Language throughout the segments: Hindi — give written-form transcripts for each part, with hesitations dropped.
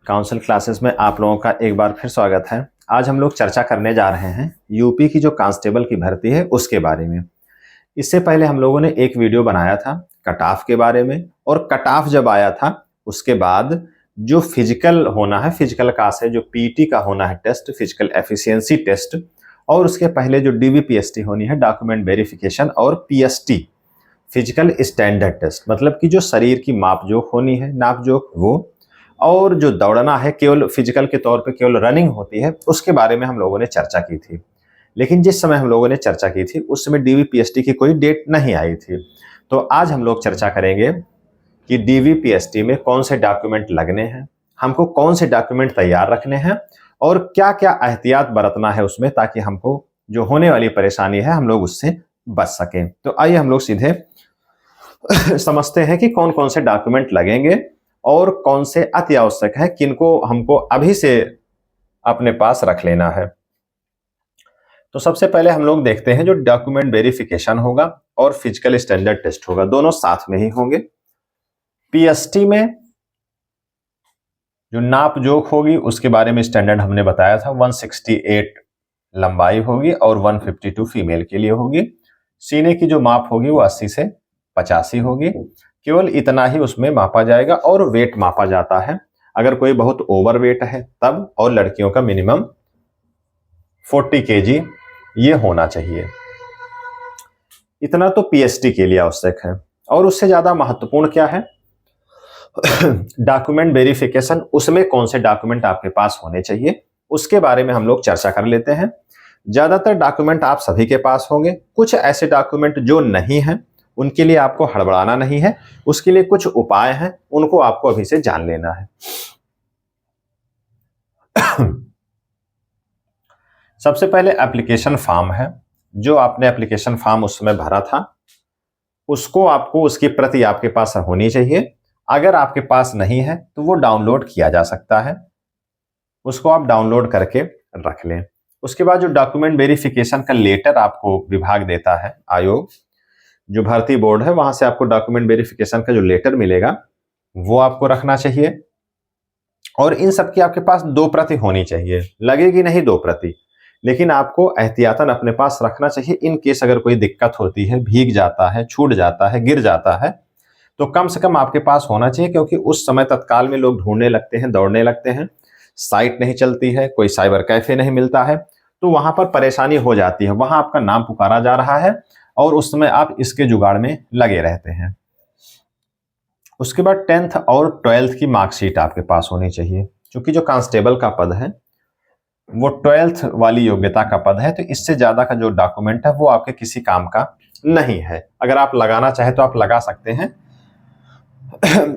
काउंसिल क्लासेस में आप लोगों का एक बार फिर स्वागत है। आज हम लोग चर्चा करने जा रहे हैं यूपी की जो कांस्टेबल की भर्ती है उसके बारे में। इससे पहले हम लोगों ने एक वीडियो बनाया था कट ऑफ के बारे में, और कट ऑफ जब आया था उसके बाद जो फिजिकल होना है, फिजिकल का से जो पीटी का होना है टेस्ट, फिजिकल एफिशिएंसी टेस्ट, और उसके पहले जो डीवीपीएसटी होनी है, डॉक्यूमेंट वेरिफिकेशन, और पीएसटी फिजिकल स्टैंडर्ड टेस्ट, मतलब कि जो शरीर की मापजोक होनी है, नापजोक वो, और जो दौड़ना है केवल फिजिकल के तौर पे केवल रनिंग होती है, उसके बारे में हम लोगों ने चर्चा की थी। लेकिन जिस समय हम लोगों ने चर्चा की थी उस समय डीवीपीएसटी की कोई डेट नहीं आई थी। तो आज हम लोग चर्चा करेंगे कि डीवीपीएसटी में कौन से डॉक्यूमेंट लगने हैं, हमको कौन से डॉक्यूमेंट तैयार रखने हैं, और क्या क्या एहतियात बरतना है उसमें, ताकि हमको जो होने वाली परेशानी है हम लोग उससे बच सकें। तो आइए हम लोग सीधे समझते हैं कि कौन कौन से डॉक्यूमेंट लगेंगे और कौन से अति आवश्यक है, किनको हमको अभी से अपने पास रख लेना है। तो सबसे पहले हम लोग देखते हैं जो डॉक्यूमेंट वेरिफिकेशन होगा और फिजिकल स्टैंडर्ड टेस्ट होगा, दोनों साथ में ही होंगे। पीएसटी में जो नाप जोख होगी उसके बारे में स्टैंडर्ड हमने बताया था, 168 लंबाई होगी और 152 फीमेल के लिए होगी। सीने की जो माप होगी वो 80 से 85 होगी। केवल इतना ही उसमें मापा जाएगा, और वेट मापा जाता है अगर कोई बहुत ओवर वेट है तब, और लड़कियों का मिनिमम 40 केजी ये होना चाहिए। इतना तो पीएसटी के लिए आवश्यक है। और उससे ज्यादा महत्वपूर्ण क्या है, डॉक्यूमेंट वेरिफिकेशन, उसमें कौन से डॉक्यूमेंट आपके पास होने चाहिए उसके बारे में हम लोग चर्चा कर लेते हैं। ज्यादातर डॉक्यूमेंट आप सभी के पास होंगे, कुछ ऐसे डॉक्यूमेंट जो नहीं हैं उनके लिए आपको हड़बड़ाना नहीं है, उसके लिए कुछ उपाय हैं, उनको आपको अभी से जान लेना है। सबसे पहले एप्लीकेशन फॉर्म है, जो आपने एप्लीकेशन फॉर्म उस समय भरा था उसको आपको, उसकी प्रति आपके पास होनी चाहिए। अगर आपके पास नहीं है तो वो डाउनलोड किया जा सकता है, उसको आप डाउनलोड करके रख लें। उसके बाद जो डॉक्यूमेंट वेरिफिकेशन का लेटर आपको विभाग देता है, आयोग जो भर्ती बोर्ड है, वहां से आपको डॉक्यूमेंट वेरिफिकेशन का जो लेटर मिलेगा वो आपको रखना चाहिए। और इन सब की आपके पास 2 प्रति होनी चाहिए, लगेगी नहीं 2 प्रति, लेकिन आपको एहतियातन अपने पास रखना चाहिए। इन केस अगर कोई दिक्कत होती है, भीग जाता है, छूट जाता है, गिर जाता है, तो कम से कम आपके पास होना चाहिए, क्योंकि उस समय तत्काल में लोग ढूंढने लगते हैं, दौड़ने लगते हैं, साइट नहीं चलती है, कोई साइबर कैफे नहीं मिलता है, तो वहां पर परेशानी हो जाती है, वहां आपका नाम पुकारा जा रहा है और उस समय आप इसके जुगाड़ में लगे रहते हैं। उसके बाद 10th और 12th की मार्कशीट आपके पास होनी चाहिए, क्योंकि जो कांस्टेबल का पद है वो 12th वाली योग्यता का पद है, तो इससे ज्यादा का जो डॉक्यूमेंट है वो आपके किसी काम का नहीं है। अगर आप लगाना चाहे तो आप लगा सकते हैं,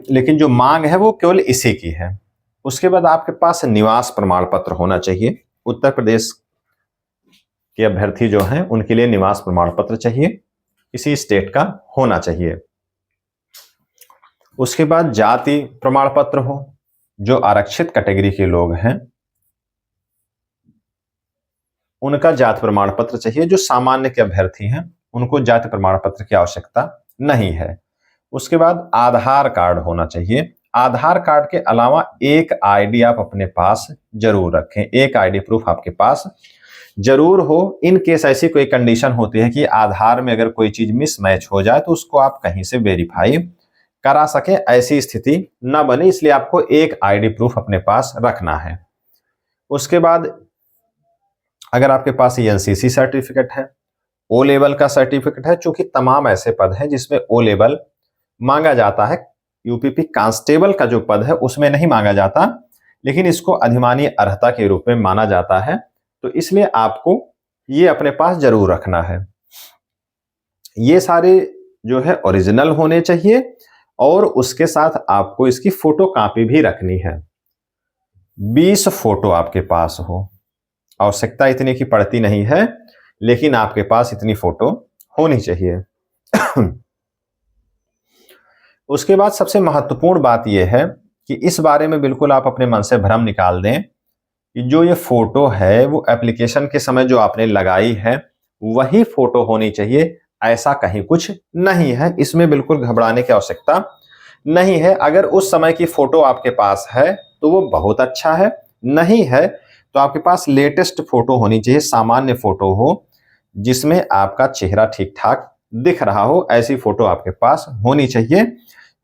लेकिन जो मांग है वो केवल इसी की है। उसके बाद आपके पास निवास प्रमाण पत्र होना चाहिए। उत्तर प्रदेश के अभ्यर्थी जो हैं उनके लिए निवास प्रमाण पत्र चाहिए, इसी स्टेट का होना चाहिए। उसके बाद जाति प्रमाण पत्र हो, जो आरक्षित कैटेगरी के लोग हैं उनका जाति प्रमाण पत्र चाहिए। जो सामान्य के अभ्यर्थी हैं उनको जाति प्रमाण पत्र की आवश्यकता नहीं है। उसके बाद आधार कार्ड होना चाहिए। आधार कार्ड के अलावा एक आईडी आप अपने पास जरूर रखें, एक आईडी प्रूफ आपके पास जरूर हो। इन केस ऐसी कोई कंडीशन होती है कि आधार में अगर कोई चीज मिसमैच हो जाए तो उसको आप कहीं से वेरीफाई करा सके, ऐसी स्थिति न बने, इसलिए आपको एक आईडी प्रूफ अपने पास रखना है। उसके बाद अगर आपके पास एनसीसी सर्टिफिकेट है, ओ लेवल का सर्टिफिकेट है, चूंकि तमाम ऐसे पद हैं जिसमें ओ लेवल मांगा जाता है, यूपीपी कांस्टेबल का जो पद है उसमें नहीं मांगा जाता, लेकिन इसको अधिमानी अर्हता के रूप में माना जाता है, तो इसलिए आपको ये अपने पास जरूर रखना है। ये सारे जो है ओरिजिनल होने चाहिए, और उसके साथ आपको इसकी फोटो कॉपी भी रखनी है। 20 फोटो आपके पास हो, आवश्यकता इतने की पड़ती नहीं है, लेकिन आपके पास इतनी फोटो होनी चाहिए। उसके बाद सबसे महत्वपूर्ण बात यह है कि इस बारे में बिल्कुल आप अपने मन से भ्रम निकाल दें कि जो ये फोटो है वो एप्लीकेशन के समय जो आपने लगाई है वही फोटो होनी चाहिए, ऐसा कहीं कुछ नहीं है। इसमें बिल्कुल घबराने की आवश्यकता नहीं है। अगर उस समय की फोटो आपके पास है तो वो बहुत अच्छा है। नहीं है तो आपके पास लेटेस्ट फोटो होनी चाहिए, सामान्य फोटो हो जिसमें आपका चेहरा ठीक ठाक दिख रहा हो, ऐसी फोटो आपके पास होनी चाहिए।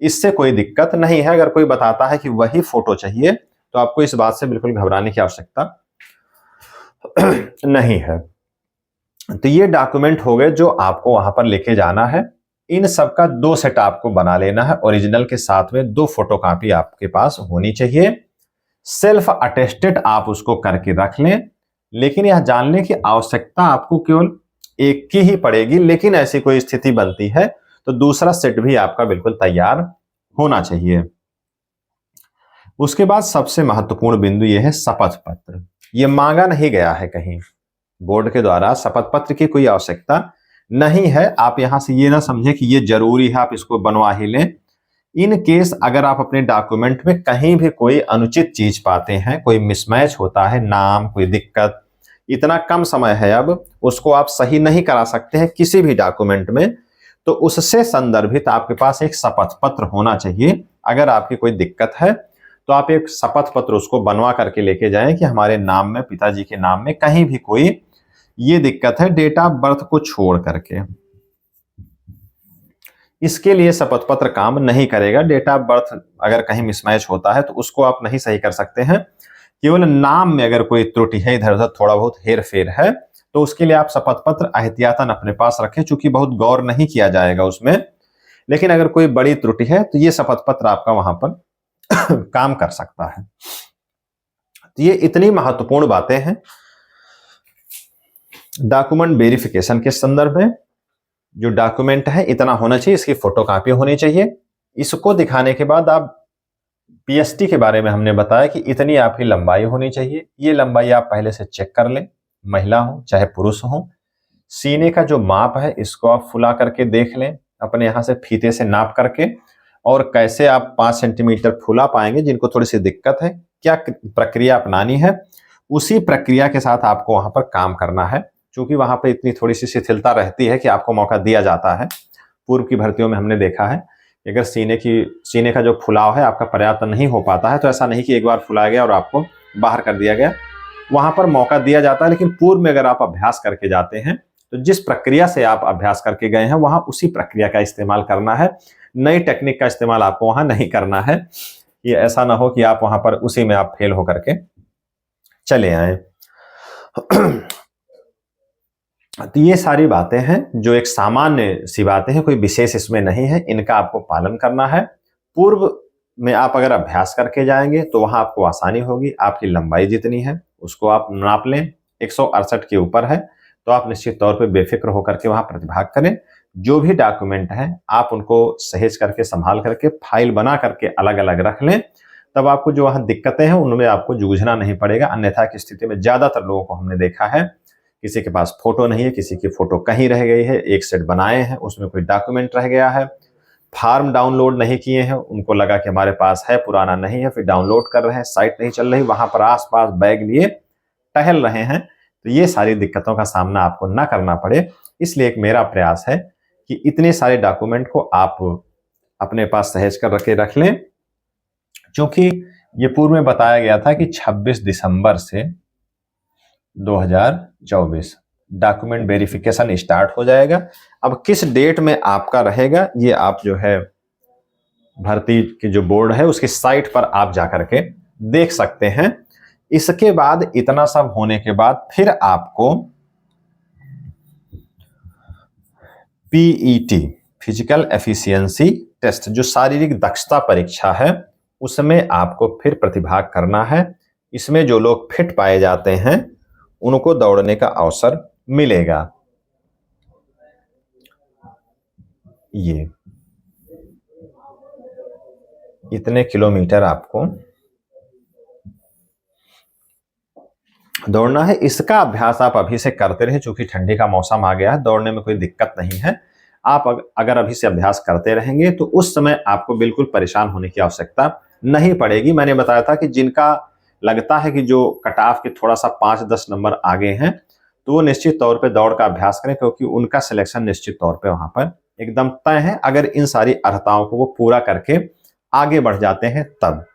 इससे कोई दिक्कत नहीं है। अगर कोई बताता है कि वही फोटो चाहिए तो आपको इस बात से बिल्कुल घबराने की आवश्यकता नहीं है। तो ये डॉक्यूमेंट हो गए जो आपको वहां पर लेके जाना है। इन सब का 2 सेट आपको बना लेना है। ओरिजिनल के साथ में 2 फोटोकॉपी आपके पास होनी चाहिए। सेल्फ अटेस्टेड आप उसको करके रख लें। लेकिन यह जानने की आवश्यकता आपको केवल एक की ही पड़ेगी, लेकिन ऐसी कोई स्थिति बनती है तो दूसरा सेट भी आपका बिल्कुल तैयार होना चाहिए। उसके बाद सबसे महत्वपूर्ण बिंदु यह है शपथ पत्र। यह मांगा नहीं गया है कहीं बोर्ड के द्वारा, शपथ पत्र की कोई आवश्यकता नहीं है। आप यहां से ये ना समझे कि ये जरूरी है, आप इसको बनवा ही लें। इन केस अगर आप अपने डॉक्यूमेंट में कहीं भी कोई अनुचित चीज पाते हैं, कोई मिसमैच होता है, नाम, कोई दिक्कत, इतना कम समय है अब, उसको आप सही नहीं करा सकते हैं किसी भी डॉक्यूमेंट में, तो उससे संदर्भित आपके पास एक शपथ पत्र होना चाहिए। अगर आपकी कोई दिक्कत है तो आप एक शपथ पत्र उसको बनवा करके लेके जाएं कि हमारे नाम में, पिताजी के नाम में कहीं भी कोई ये दिक्कत है डेट ऑफ बर्थ को छोड़ करके। इसके लिए शपथ पत्र काम नहीं करेगा। डेट ऑफ बर्थ अगर कहीं मिसमैच होता है तो उसको आप नहीं सही कर सकते हैं। केवल नाम में अगर कोई त्रुटि है, इधर उधर थोड़ा बहुत हेर फेर है, तो उसके लिए आप शपथ पत्र एहतियातन अपने पास रखें, चूंकि बहुत गौर नहीं किया जाएगा उसमें। लेकिन अगर कोई बड़ी त्रुटि है तो ये शपथ पत्र आपका वहां पर काम कर सकता है। तो ये इतनी महत्वपूर्ण बातें हैं डॉक्यूमेंट वेरिफिकेशन के संदर्भ में। जो डॉक्यूमेंट है इतना होना चाहिए, इसकी फोटोकॉपी होनी चाहिए। इसको दिखाने के बाद आप पीएसटी के बारे में हमने बताया कि इतनी आपकी लंबाई होनी चाहिए। ये लंबाई आप पहले से चेक कर लें, महिला हो चाहे पुरुष हो। सीने का जो माप है इसको आप फुला करके देख लें, अपने यहां से फीते से नाप करके। और कैसे आप 5 सेंटीमीटर फुला पाएंगे, जिनको थोड़ी सी दिक्कत है, क्या प्रक्रिया अपनानी है, उसी प्रक्रिया के साथ आपको वहां पर काम करना है। क्योंकि वहां पर इतनी थोड़ी सी शिथिलता रहती है कि आपको मौका दिया जाता है। पूर्व की भर्तियों में हमने देखा है अगर सीने का जो फुलाव है आपका पर्याप्त नहीं हो पाता है, तो ऐसा नहीं कि एक बार फुलाया गया और आपको बाहर कर दिया गया, वहां पर मौका दिया जाता है। लेकिन पूर्व में अगर आप अभ्यास करके जाते हैं तो जिस प्रक्रिया से आप अभ्यास करके गए हैं वहां उसी प्रक्रिया का इस्तेमाल करना है। नई टेक्निक का इस्तेमाल आपको वहां नहीं करना है। ये ऐसा ना हो कि आप वहां पर उसी में आप फेल होकर के चले आए। तो ये सारी बातें हैं जो एक सामान्य सी बातें हैं, कोई विशेष इसमें नहीं है। इनका आपको पालन करना है। पूर्व में आप अगर अभ्यास करके जाएंगे तो वहां आपको आसानी होगी। आपकी लंबाई जितनी है उसको आप नाप लें, 168 के ऊपर है तो आप निश्चित तौर पे बेफिक्र होकर के वहां प्रतिभाग करें। जो भी डॉक्यूमेंट है आप उनको सहेज करके, संभाल करके, फाइल बना करके अलग अलग रख लें। तब आपको जो वहां दिक्कतें हैं उनमें आपको जूझना नहीं पड़ेगा। अन्यथा की स्थिति में ज्यादातर लोगों को हमने देखा है, किसी के पास फोटो नहीं है, किसी की फोटो कहीं रह गई है, एक सेट बनाए हैं उसमें कोई डॉक्यूमेंट रह गया है, फॉर्म डाउनलोड नहीं किए हैं, उनको लगा कि हमारे पास है, पुराना नहीं है, फिर डाउनलोड कर रहे हैं, साइट नहीं चल रही, वहां पर आसपास बैग लिए टहल रहे हैं। तो ये सारी दिक्कतों का सामना आपको ना करना पड़े, इसलिए एक मेरा प्रयास है कि इतने सारे डॉक्यूमेंट को आप अपने पास सहेज कर रख लें। क्योंकि ये पूर्व में बताया गया था कि 26 दिसंबर से 2024 डॉक्यूमेंट वेरिफिकेशन स्टार्ट हो जाएगा। अब किस डेट में आपका रहेगा ये आप जो है भर्ती की जो बोर्ड है उसकी साइट पर आप जाकर के देख सकते हैं। इसके बाद इतना सब होने के बाद फिर आपको पीईटी, फिजिकल एफिशिएंसी टेस्ट, जो शारीरिक दक्षता परीक्षा है, उसमें आपको फिर प्रतिभाग करना है। इसमें जो लोग फिट पाए जाते हैं उनको दौड़ने का अवसर मिलेगा। ये इतने किलोमीटर आपको दौड़ना है। इसका अभ्यास आप अभी से करते रहे, चूंकि ठंडी का मौसम आ गया है, दौड़ने में कोई दिक्कत नहीं है। आप अगर अभी से अभ्यास करते रहेंगे तो उस समय आपको बिल्कुल परेशान होने की आवश्यकता नहीं पड़ेगी। मैंने बताया था कि जिनका लगता है कि जो कट ऑफ के थोड़ा सा 5-10 नंबर आगे हैं तो वो निश्चित तौर पे दौड़ का अभ्यास करें, क्योंकि उनका सिलेक्शन निश्चित तौर पे वहां पर एकदम तय है। अगर इन सारी अर्हताओं को वो पूरा करके आगे बढ़ जाते हैं तब।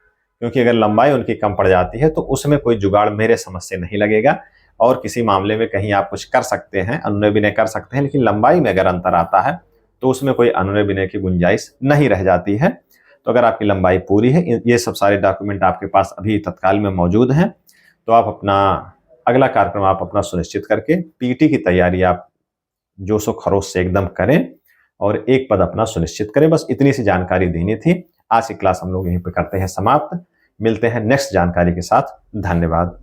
क्योंकि अगर लंबाई उनकी कम पड़ जाती है तो उसमें कोई जुगाड़ मेरे समझ से नहीं लगेगा। और किसी मामले में कहीं आप कुछ कर सकते हैं, अनुनय विनय कर सकते हैं, लेकिन लंबाई में अगर अंतर आता है तो उसमें कोई अनुनय विनय की गुंजाइश नहीं रह जाती है। तो अगर आपकी लंबाई पूरी है, ये सब सारे डॉक्यूमेंट आपके पास अभी तत्काल में मौजूद हैं, तो आप अपना अगला कार्यक्रम आप अपना सुनिश्चित करके पीटी की तैयारी आप जोशो खरोश से एकदम करें और एक पद अपना सुनिश्चित करें। बस इतनी सी जानकारी देनी थी। आज की क्लास हम लोग यहीं पे करते हैं समाप्त। मिलते हैं नेक्स्ट जानकारी के साथ। धन्यवाद।